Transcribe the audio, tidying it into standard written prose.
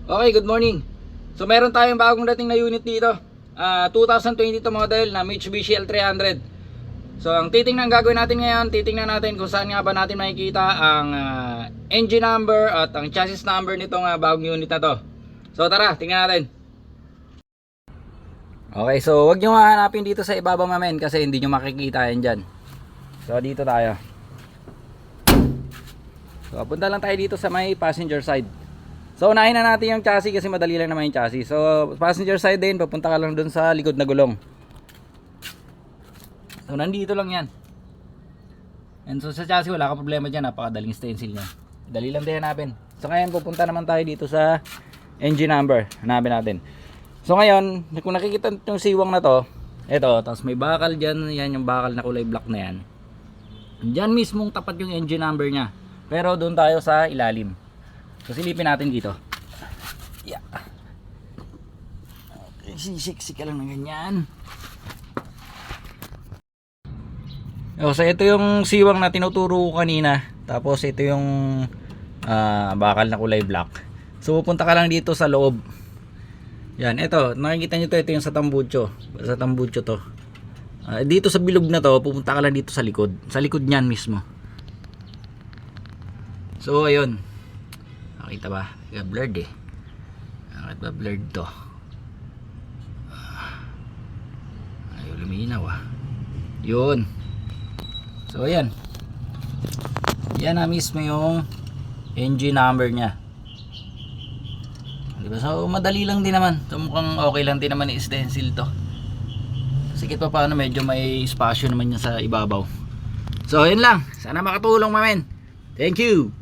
Okay, good morning. So meron tayong bagong dating na unit dito. 2022 model na Mitsubishi L300. So ang gagawin natin ngayon, titingnan natin kung saan nga ba natin makikita ang engine number at ang chassis number nitong bagong unit na to. So tara, tingnan natin. Okay, so wag nyo hahanapin dito sa ibabaw mamen kasi hindi nyo makikita yan dyan. So dito tayo. So punta lang tayo dito sa may passenger side. So unahin na natin yung chassis kasi madali lang naman yung chassis. So passenger side din, papunta ka lang dun sa likod na gulong. So nandito lang yan. And so sa chassis wala ka problema dyan, napakadaling stencil nya. Dali lang din hanapin. So ngayon pupunta naman tayo dito sa engine number. Hanapin natin. So ngayon, kung nakikita yung siwang na to, eto, tapos may bakal dyan, yan yung bakal na kulay black na yan. Dyan mismong tapat yung engine number nya. Pero doon tayo sa ilalim. So silipin natin dito. Yeah. Okay, sisiksik ka lang ng ganyan. So ito yung siwang na tinuturo ko kanina. Tapos ito yung bakal na kulay black. So pupunta ka lang dito sa loob. Yan, ito, nakikita nyo to, ito yung sa tambucho. Sa tambucho to. Dito sa bilog na to, pupunta ka lang dito sa likod. Sa likod nyan mismo. So ayun. Nakita ba? Blurred eh. Bakit ba blurred to? Ayaw luminaw Yun. So ayan. Yan na mismo yung engine number nya. Diba? So madali lang din naman. So mukhang okay lang din naman i-stencil to. Sikit pa paano medyo may espasyo naman yan sa ibabaw. So yun lang. Sana makatulong mamen. Thank you.